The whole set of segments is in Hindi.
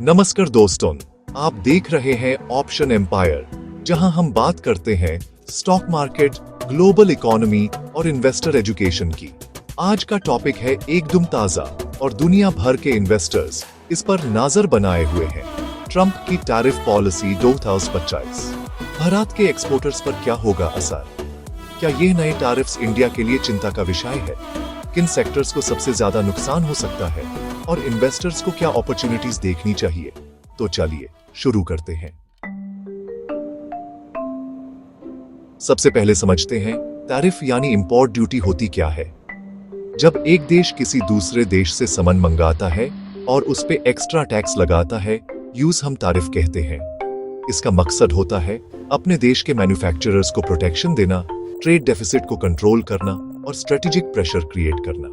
नमस्कार दोस्तों, आप देख रहे हैं ऑप्शन एम्पायर, जहां हम बात करते हैं स्टॉक मार्केट, ग्लोबल इकोनॉमी और इन्वेस्टर एजुकेशन की। आज का टॉपिक है एकदम ताजा और दुनिया भर के इन्वेस्टर्स इस पर नजर बनाए हुए हैं। ट्रंप की टैरिफ पॉलिसी 2025, भारत के एक्सपोर्टर्स पर क्या होगा असर? क्या ये नए टैरिफ्स इंडिया के लिए चिंता का विषय है? किन सेक्टर्स को सबसे ज्यादा नुकसान हो सकता है और इन्वेस्टर्स को क्या अपॉर्चुनिटीज देखनी चाहिए? तो चलिए शुरू करते हैं। सबसे पहले समझते हैं टैरिफ यानी इंपोर्ट ड्यूटी होती क्या है। जब एक देश किसी दूसरे देश से सामान मंगाता है और उस पे एक्स्ट्रा टैक्स लगाता है, यूज हम टैरिफ कहते हैं। इसका मकसद होता है अपने देश के मैन्युफैक्चरर्स को प्रोटेक्शन देना, ट्रेड डेफिसिट को कंट्रोल करना और स्ट्रेटेजिक प्रेशर क्रिएट करना।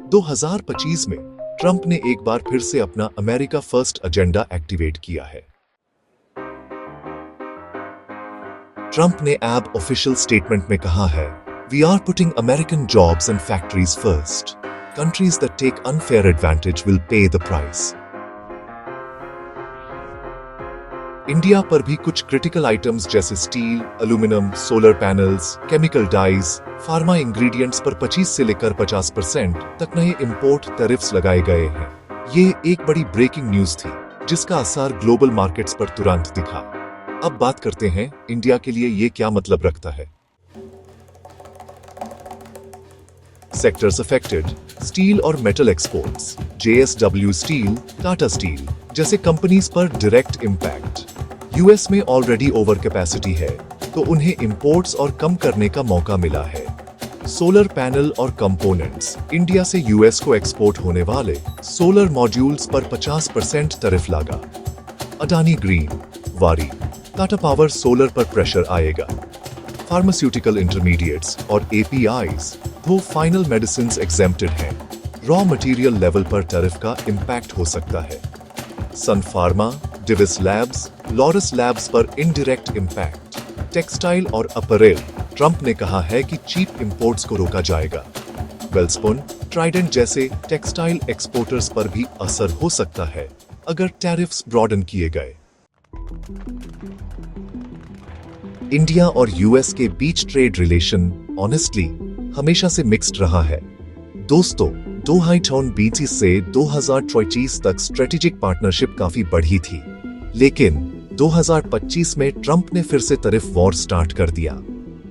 2025 में ट्रंप ने एक बार फिर से अपना अमेरिका फर्स्ट एजेंडा एक्टिवेट किया है। ट्रंप ने अब ऑफिशियल स्टेटमेंट में कहा है, we are putting American jobs and factories first. Countries that take unfair advantage will pay the price. India पर भी कुछ क्रिटिकल आइटम्स जैसे steel, aluminium, solar panels, chemical dyes, pharma ingredients पर 25 से लेकर 50% तक नए इंपोर्ट टैरिफ्स लगाए गए हैं। ये एक बड़ी ब्रेकिंग न्यूज थी जिसका असर ग्लोबल मार्केट्स पर तुरंत दिखा। अब बात करते हैं इंडिया के लिए ये क्या मतलब रखता है। सेक्टर्स अफेक्टेड: स्टील और metal exports, JSW steel, Tata steel जैसे कंपनीज पर डायरेक्ट इंपैक्ट। यूएस में ऑलरेडी ओवर कैपेसिटी है तो उन्हें इंपोर्ट्स और कम करने का मौका मिला है। सोलर पैनल और कंपोनेंट्स: इंडिया से यूएस को एक्सपोर्ट होने वाले सोलर मॉड्यूल्स पर 50% टैरिफ लगा। Adani green, Waaree, Tata power solar पर प्रेशर आएगा। फार्मास्यूटिकल इंटरमीडिएट्स और APIs, वो फाइनल मेडिसिन एग्जेम्प्टेड हैं। रॉ मटेरियल लेवल पर टैरिफ का इंपैक्ट हो सकता है। सन फार्मा, डिविस लैब्स, लॉरस लैब्स पर इनडायरेक्ट इंपैक्ट। टेक्सटाइल और अपरेल: ट्रंप ने कहा है कि चीप इंपोर्ट्स को रोका जाएगा। वेलस्पुन, ट्राइडेंट जैसे टेक्सटाइल एक्सपोर्टर्स पर भी असर हो सकता है अगर टैरिफ्स ब्रॉडन किए गए। इंडिया और यूएस के बीच ट्रेड रिलेशन ऑनेस्टली हमेशा से मिक्स्ड रहा है। दोस्तों, 2020 से 2025 तक स्ट्रेटेजिक पार्टनरशिप काफी बढ़ी थी, लेकिन 2025 में ट्रंप ने फिर से टैरिफ वॉर स्टार्ट कर दिया।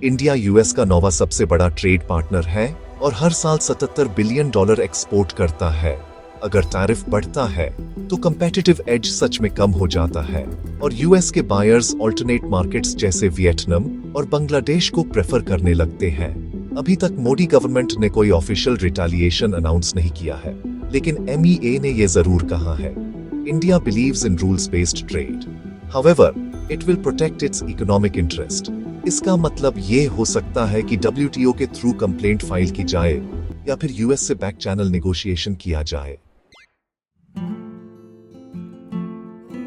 इंडिया यूएस का 9वां सबसे बड़ा ट्रेड पार्टनर है और हर साल $77 बिलियन एक्सपोर्ट करता है। अगर टैरिफ बढ़ता है तो कंपेटिटिव एज सच में कम हो जाता है और यूएस के बायर्स ऑल्टरनेट मार्केट्स जैसे वियतनाम और बांग्लादेश को प्रेफर करने लगते हैं। अभी तक मोदी गवर्नमेंट ने कोई ऑफिशियल रिटेलिएशन अनाउंस नहीं किया है, लेकिन MEA ने यह जरूर कहा है, India believes in rules based trade, however it will protect it's economic interest. इसका मतलब ये हो सकता है कि WTO के थ्रू कंप्लेंट फाइल की जाए या फिर यूएस से बैक चैनल नेगोशिएशन किया जाए।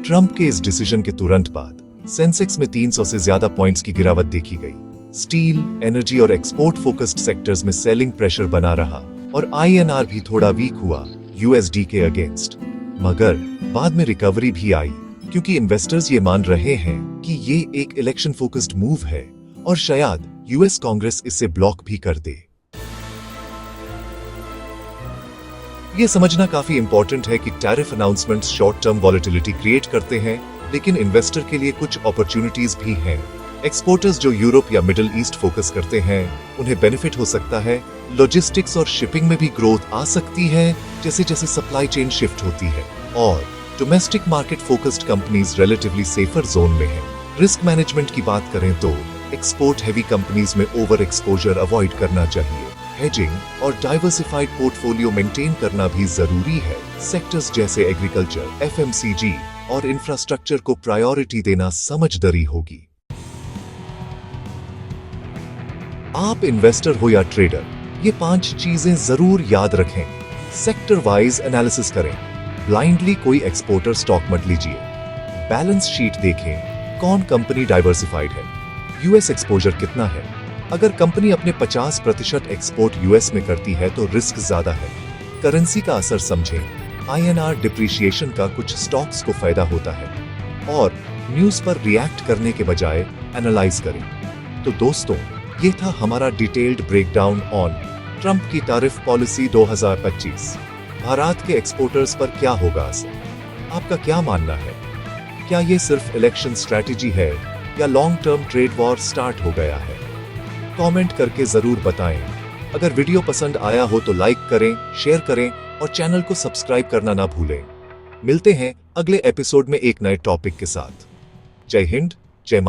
ट्रंप के इस डिसीजन के तुरंत बाद सेंसेक्स में 300 से ज्यादा पॉइंट्स की गिरावट देखी गई। स्टील, एनर्जी और एक्सपोर्ट फोकस्ड सेक्टर्स में सेलिंग प्रेशर बना रहा और INR भी थोड़ा वीक हुआ USD के अगेंस्ट। मगर बाद में रिकवरी भी आई क्योंकि इन्वेस्टर्स ये मान रहे हैं कि ये एक इलेक्शन फोकस्ड मूव है और शायद यूएस कांग्रेस इसे ब्लॉक भी कर दे। ये समझना काफी इंपॉर्टेंट है कि tariff announcements short term volatility create करते हैं, लेकिन इन्वेस्टर के लिए कुछ अपॉर्चुनिटीज भी हैं। एक्सपोर्टर्स जो यूरोप या मिडिल ईस्ट फोकस करते हैं, उन्हें बेनिफिट हो सकता है। लॉजिस्टिक्स और शिपिंग में भी ग्रोथ आ सकती है जैसे जैसे सप्लाई चेन शिफ्ट होती है। और domestic market focused companies relatively safer zone में है। रिस्क मैनेजमेंट की बात करें तो एक्सपोर्ट हैवी कंपनीज में ओवर एक्सपोजर अवॉइड करना चाहिए। हेजिंग और डाइवर्सिफाइड पोर्टफोलियो मेंटेन करना भी जरूरी है। सेक्टर्स जैसे एग्रीकल्चर, FMCG और इंफ्रास्ट्रक्चर को प्रायोरिटी देना समझदारी होगी। आप इन्वेस्टर हो या ट्रेडर, ये 5 चीजें जरूर याद रखें। सेक्टर वाइज एनालिसिस करें। ब्लाइंडली कोई एक्सपोर्टर स्टॉक मत लीजिए। बैलेंस शीट देखें, कौन कंपनी डाइवर्सिफाइड है, यूएस एक्सपोजर कितना है। अगर कंपनी अपने 50% एक्सपोर्ट यूएस में करती है तो रिस्क ज्यादा है। करेंसी का असर समझें। INR डिप्रिशिएशन का कुछ स्टॉक्स को फायदा होता है, और न्यूज पर रिएक्ट करने के बजाय एनालाइज करें। तो दोस्तों, ये था हमारा डिटेल्ड ब्रेकडाउन ऑन ट्रंप की टैरिफ पॉलिसी 2025। भारत के एक्सपोर्टर्स पर क्या होगा असर? आपका क्या मानना है? क्या ये सिर्फ इलेक्शन स्ट्रैटेजी है या long term trade war start हो गया है? कमेंट करके जरूर बताएं। अगर वीडियो पसंद आया हो तो लाइक करें, शेयर करें और चैनल को सब्सक्राइब करना ना भूलें। मिलते हैं अगले एपिसोड में एक नए टॉपिक के साथ। जय हिंद, जय माता।